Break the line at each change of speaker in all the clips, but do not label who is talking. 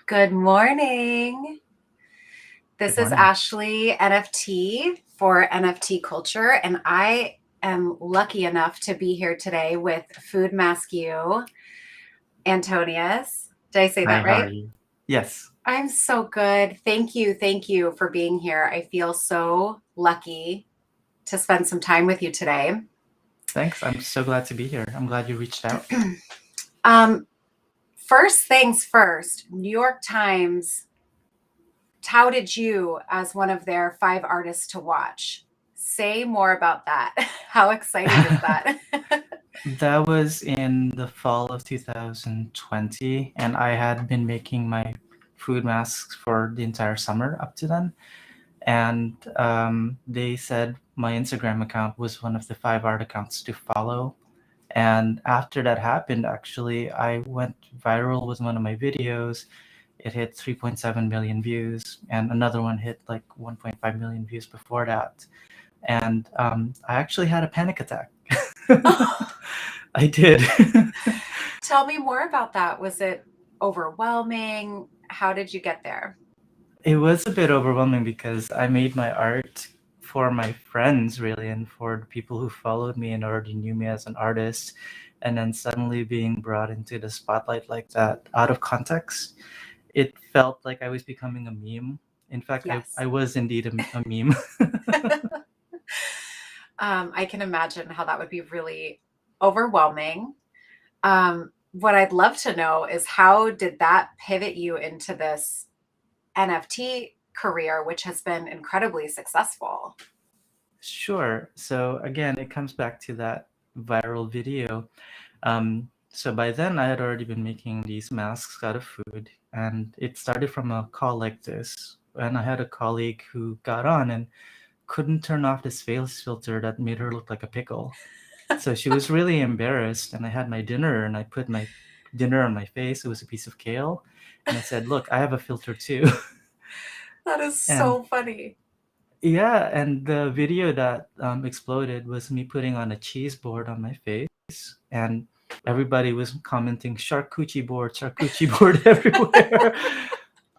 Good morning.
Good
This is
morning.
Ashley NFT for NFT Culture, and I am lucky enough to be here today with Food Maskew Antonius. Did I say
Hi,
that
how are
right?
you? Yes,
I'm so good. Thank you. Thank you for being here. I feel so lucky to spend some time with you today.
thanks. I'm so glad to be here. I'm glad you reached out.
Um, First things first, New York Times touted you as one of their 5 artists to watch. Say more about that. How exciting is that?
That was in the fall of 2020, and I had been making my food masks for the entire summer up to then. And they said my Instagram account was one of the five art accounts to follow. And after that happened, actually, I went viral with one of my videos. It hit 3.7 million views, and another one hit like 1.5 million views before that. And I actually had a panic attack.
Oh,
I did.
tell me more about that. Was it overwhelming? How did you get there?
It was a bit overwhelming because I made my art for my friends, really, and for the people who followed me and already knew me as an artist. And then suddenly being brought into the spotlight like that, out of context, it felt like I was becoming a meme. In fact, I
Yes.
was indeed a meme.
I can imagine how that would be really overwhelming. What I'd love to know is how did that pivot you into this NFT career, which has been incredibly successful?
Sure. So again, it comes back to that viral video. So by then, I had already been making these masks out of food, and it started from a call like this. And I had a colleague who got on and couldn't turn off this face filter that made her look like a pickle. So she was really embarrassed, and I had my dinner, and I put my dinner on my face. It was a piece of kale, and I said, "Look, I have a filter too."
That is
And
so funny.
yeah, and the video that exploded was me putting on a cheese board on my face, and everybody was commenting charcuterie board everywhere.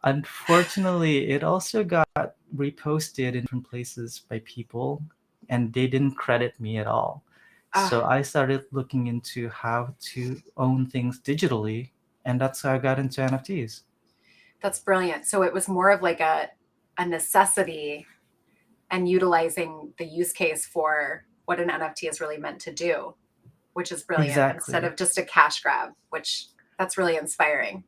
Unfortunately, it also got reposted in different places by people, and they didn't credit me at all. So
Ah,
I started looking into how to own things digitally, and that's how I got into NFTs.
that's brilliant. So it was more of like a necessity and utilizing the use case for what an NFT is really meant to do, which is brilliant instead
Exactly.
of just a cash grab, which that's really inspiring.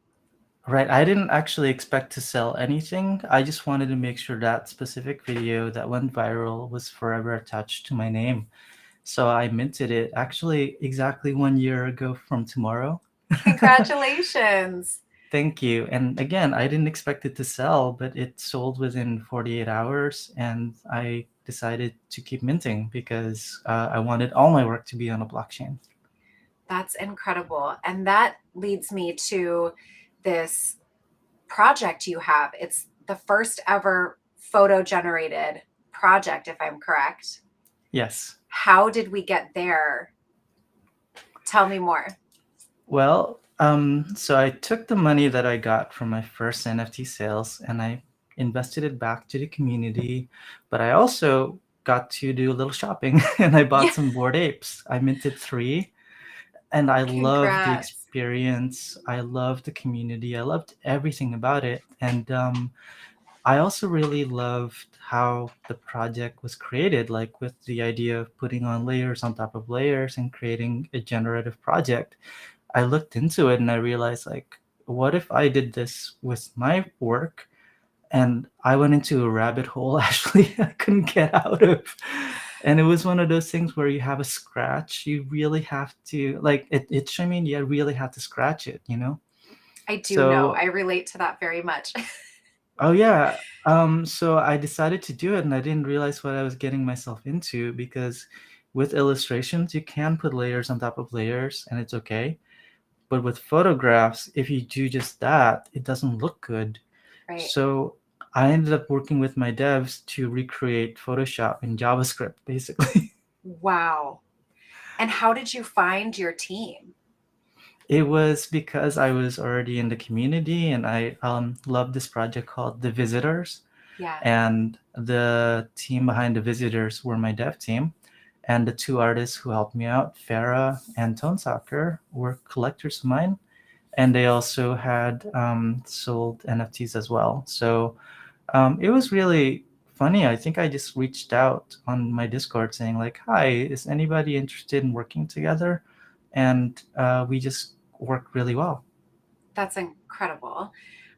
Right. I didn't actually expect to sell anything. I just wanted to make sure that specific video that went viral was forever attached to my name. So I minted it actually exactly 1 year ago from tomorrow.
Congratulations.
Thank you. And again, I didn't expect it to sell, but it sold within 48 hours. And I decided to keep minting because I wanted all my work to be on a blockchain.
That's incredible. And that leads me to this project you have. It's the first ever photo generated project, if I'm correct.
Yes.
How did we get there? Tell me more.
Well, so I took the money that I got from my first NFT sales and I invested it back to the community, but I also got to do a little shopping and I bought
Yeah,
some Bored Apes. I minted three and I loved the
congrats.
experience. I loved the community. I loved everything about it. And I also really loved how the project was created, like with the idea of putting on layers on top of layers and creating a generative project. I looked into it and I realized, like, what if I did this with my work? And I went into a rabbit hole actually I couldn't get out of. And it was one of those things where you have a scratch, you really have to like it I mean, you really have to scratch it, you know?
I do know.
So
I relate to that very much.
oh yeah. So I decided to do it and I didn't realize what I was getting myself into because with illustrations you can put layers on top of layers and it's okay. But with photographs, if you do just that, it doesn't look good.
Right.
So I ended up working with my devs to recreate Photoshop in JavaScript, basically.
Wow. And how did you find your team?
It was because I was already in the community, and I loved this project called The Visitors.
Yeah.
And the team behind The Visitors were my dev team. And the two artists who helped me out, Farah and Tone Soccer, were collectors of mine. And they also had sold NFTs as well. So it was really funny. I think I just reached out on my Discord saying like, "Hi, is anybody interested in working together?" And we just worked really well.
That's incredible.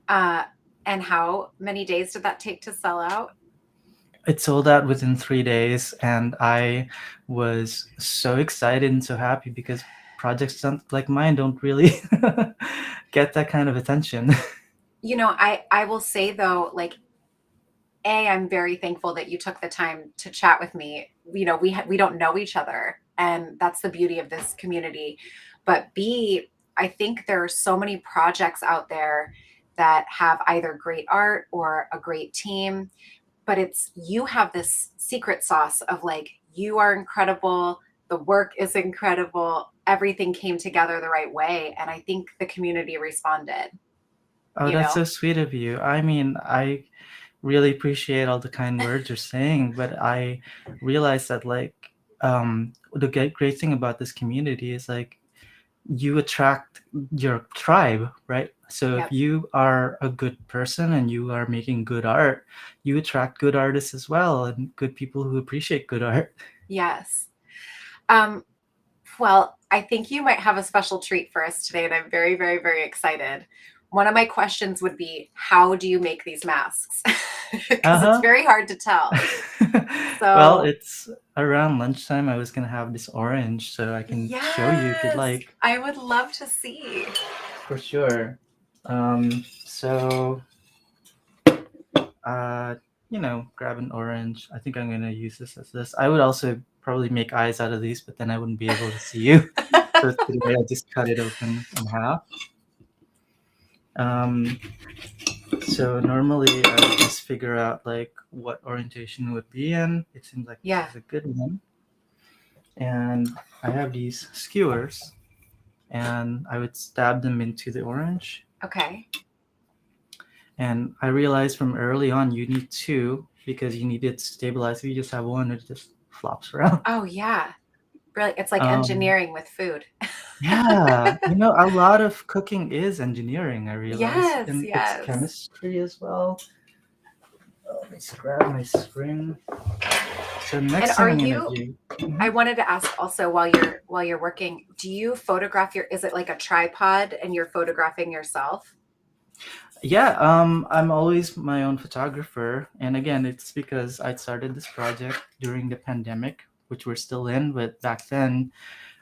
Uh, and how many days did that take to sell out?
It sold out within 3 days, and I was so excited and so happy because like mine don't really get that kind of attention.
I will say though, like, I'm very thankful that you took the time to chat with me. We don't know each other, and that's the beauty of this community. But B, I think there are so many projects out there that have either great art or a great team, but it's you have this secret sauce of like you are incredible, the work is incredible, everything came together the right way, and I think the community responded,
Oh,
you
that's
know.
so sweet of you. I mean, I really appreciate all the kind words you're saying, but I realize that like the great thing about this community is like you attract your tribe, right? So if
Yep.
you are a good person and you are making good art, you attract good artists as well and good people who appreciate good art.
Yes. um Well, I think you might have a special treat for us today, and I'm very, very, very excited. One of my questions would be, how do you make these masks? Because it's
Uh-huh.
very hard to tell.
Well,
So,
it's around lunchtime. I was gonna have this orange, so I can show you if you'd
yes,
like.
I would love to see.
For sure. So uh, grab an orange. I think I'm gonna use this as this. I would also probably make eyes out of these, but then I wouldn't be able to see you. So today I just cut it open in half. Um, so normally I would just figure out like what orientation it would be in. It seems like this
Yeah.
is a good one. And I have these skewers, and I would stab them into the orange.
Okay.
And I realized from early on you need two because you need it to stabilize. If you just have one, it just flops around.
Oh, yeah. Really, it's like
Um,
engineering with food.
yeah, a lot of cooking is engineering, I realize,
Yes,
and it's
yes.
chemistry as well. Oh, let me just grab my spring. So
And
next thing
are
I'm gonna
you
do.
I
Mhm.
wanted to ask also while you're working, do you photograph is it like a tripod and you're photographing yourself?
Yeah, I'm always my own photographer, and again, it's because I started this project during the pandemic, which we're still in, but back then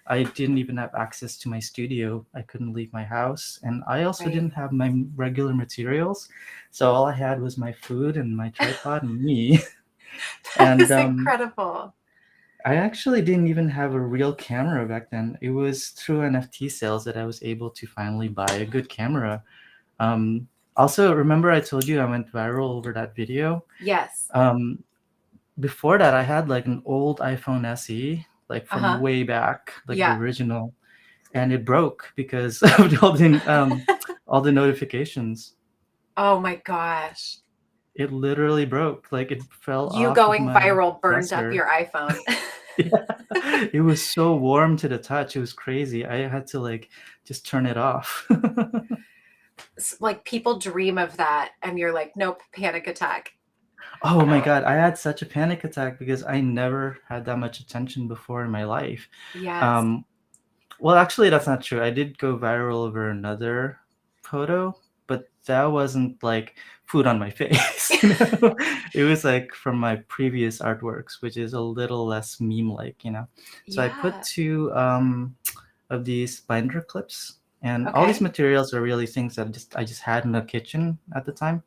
I didn't even have access to my studio. I couldn't leave my house, and I also
Right.
didn't have my regular materials. So all I had was my food and my tripod and me.
That
And
is incredible.
I actually didn't even have a real camera back then. It was through NFT sales that I was able to finally buy a good camera. Also, remember I told you I went viral over that video?
Yes.
Um, Before that, I had like an old iPhone SE, like from
Uh-huh.
way back, like the
Yeah.
original, and it broke because of all the notifications.
Oh my gosh.
It literally broke. Like it fell
You
off of
going
my
viral burned up
dresser.
your iPhone.
Yeah. It was so warm to the touch. It was crazy. I had to like just turn it off.
Like people dream of that and you're like, nope, panic attack.
Oh my God, I had such a panic attack because I never had that much attention before in my life.
Yes.
Um, Well, actually, that's not true. I did go viral over another photo, but that wasn't like food on my face, It was like from my previous artworks, which is a little less meme-like. So I put
Yeah.
two of these binder clips, and all these
Okay.
materials are really things that I just had in the kitchen at the time,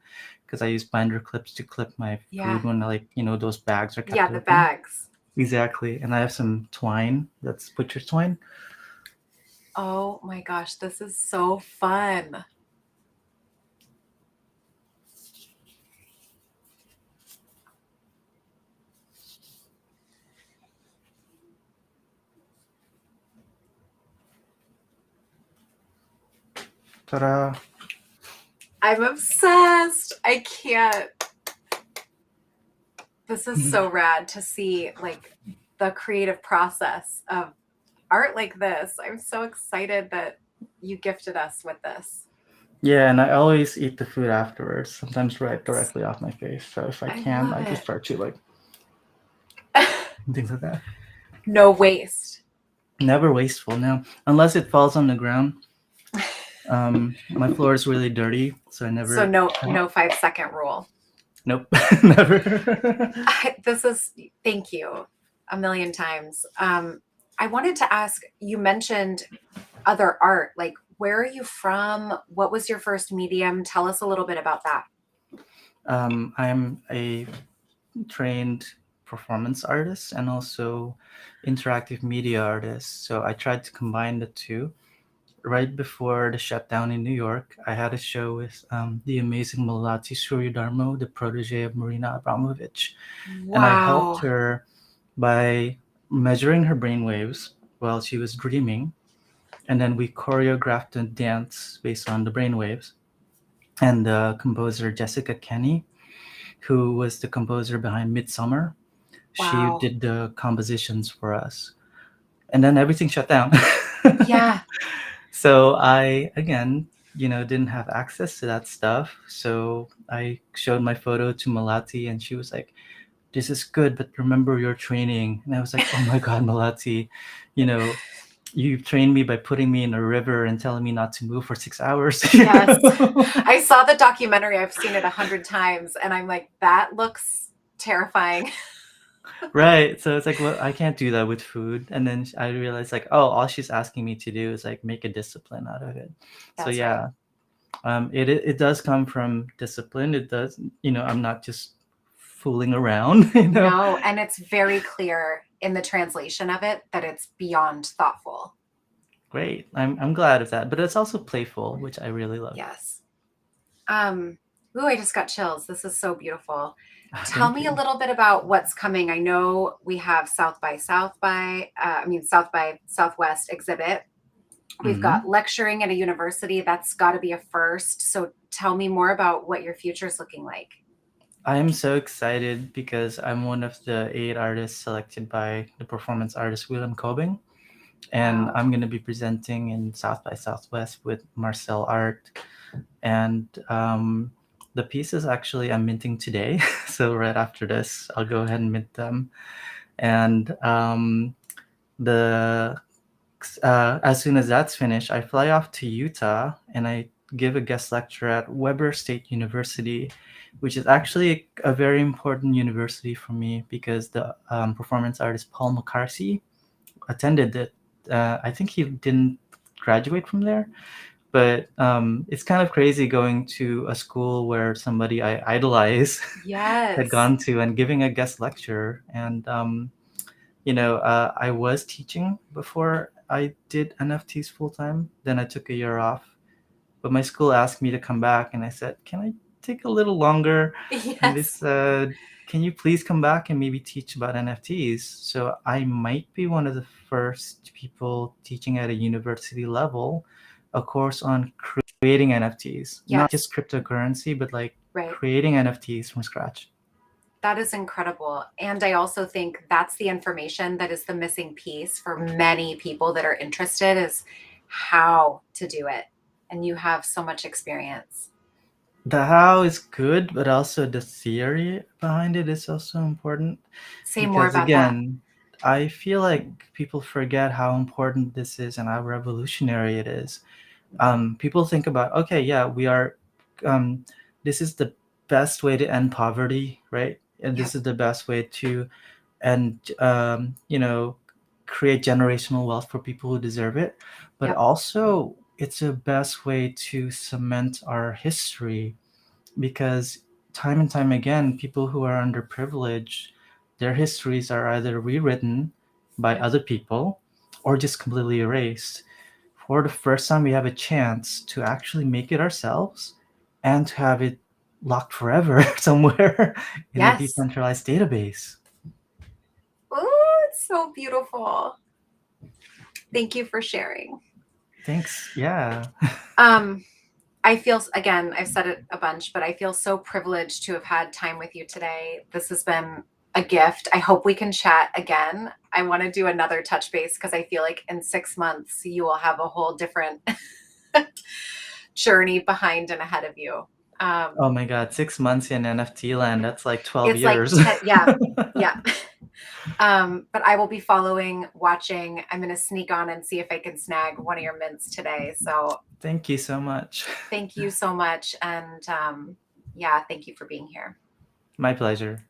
because I used binder clips to clip my
Yeah.
food when those bags are
Yeah,
kept
the
open.
bags.
Exactly, and I have some twine. That's butcher's twine.
Oh my gosh, this is so fun.
Ta-da.
I'm obsessed. I can't. This is so rad to see like the creative process of art like this. I'm so excited that you gifted us with this.
Yeah, and I always eat the food afterwards, sometimes right directly off my face. So if I
I
can,
love
I just
it.
start to like things like that.
No waste.
Never wasteful, no. Unless it falls on the ground. My floor is really dirty, so I
So
never.
no 5 second rule.
Nope, never.
This is thank you a million times. I wanted to ask, you mentioned other art. Like, where are you from? What was your first medium? Tell us a little bit about that.
I'm a trained performance artist and also interactive media artist. So I tried to combine the two. Right before the shutdown in New York, I had a show with the amazing Malati Suryodharmo, the protege of Marina Abramovich. And I helped
Wow.
her by measuring her brainwaves while she was dreaming. And then we choreographed a dance based on the brainwaves. And the composer Jessica Kenny, who was the composer behind Midsummer, she
Wow.
did the compositions for us. And then everything shut down.
Yeah.
So I, again, didn't have access to that stuff. So I showed my photo to Malati and she was like, this is good, but remember your training. And I was like, oh my God, Malati, you know, you trained me by putting me in a river and telling me not to move for 6 hours.
Yes. I saw the documentary. I've seen it 100 times, and I'm like, that looks terrifying.
Right. So it's like, well, I can't do that with food. And then I realized like, oh, all she's asking me to do is like make a discipline out of it. So
That's right.
yeah, it does come from discipline. It does, I'm not just fooling around,
No, and it's very clear in the translation of it that it's beyond thoughtful.
Great. I'm glad of that. But it's also playful, which I really love.
Yes. Um, ooh, I just got chills. This is so beautiful. Tell
Thank
me a
you.
little bit about what's coming. I know we have South by Southwest exhibit. We've got
Hmm.
lecturing at a university. That's got to be a first. So tell me more about what your future is looking like.
I am so excited because I'm one of the 8 artists selected by the performance artist Willem Kobing. And
Wow.
I'm going to be presenting in South by Southwest with Marcel Art. And the pieces actually I'm minting today. So right after this, I'll go ahead and mint them. And the as soon as that's finished, I fly off to Utah and I give a guest lecture at Weber State University, which is actually a very important university for me because the performance artist Paul McCarthy attended it. I think he didn't graduate from there, but it's kind of crazy going to a school where somebody I idolize had
Yes.
gone to and giving a guest lecture. And I was teaching before I did NFTs full time. Then I took a year off, but my school asked me to come back, and I said, "Can I take a little longer?" And they
Yes.
said, "Can you please come back and maybe teach about NFTs?" So I might be one of the first people teaching at a university level a course on creating NFTs, not
Yes.
just cryptocurrency, but like
Right.
creating NFTs from scratch.
That is incredible. And I also think that's the information that is the missing piece for many people that are interested is how to do it. And you have so much experience.
The how is good, but also the theory behind it is also important
Say more
because,
about that.
again, I feel like people forget how important this is and how revolutionary it is. People think about, okay, yeah, um, this is the best way to end poverty, right? And
Yep.
this is the best way to and create generational wealth for people who deserve it, but
Yep.
also it's a best way to cement our history because time and time again, people who are underprivileged, their histories are either rewritten by
Yep.
other people or just completely erased. For the first time, we have a chance to actually make it ourselves and to have it locked forever somewhere in a
Yes.
decentralized database.
Oh, it's so beautiful. Thank you for sharing.
Thanks. Yeah.
Um, I feel, again, I've said it a bunch, but I feel so privileged to have had time with you today. This has been a gift. I hope we can chat again. I want to do another touch base because I feel like in 6 months you will have a whole different journey behind and ahead of you.
Oh my God, 6 months in NFT land, that's like 12
It's like
years.
yeah, yeah. But I will be following, watching. I'm going to sneak on and see if I can snag one of your mints today. So
Thank you so much.
thank you so much. And yeah, thank you for being here.
My pleasure.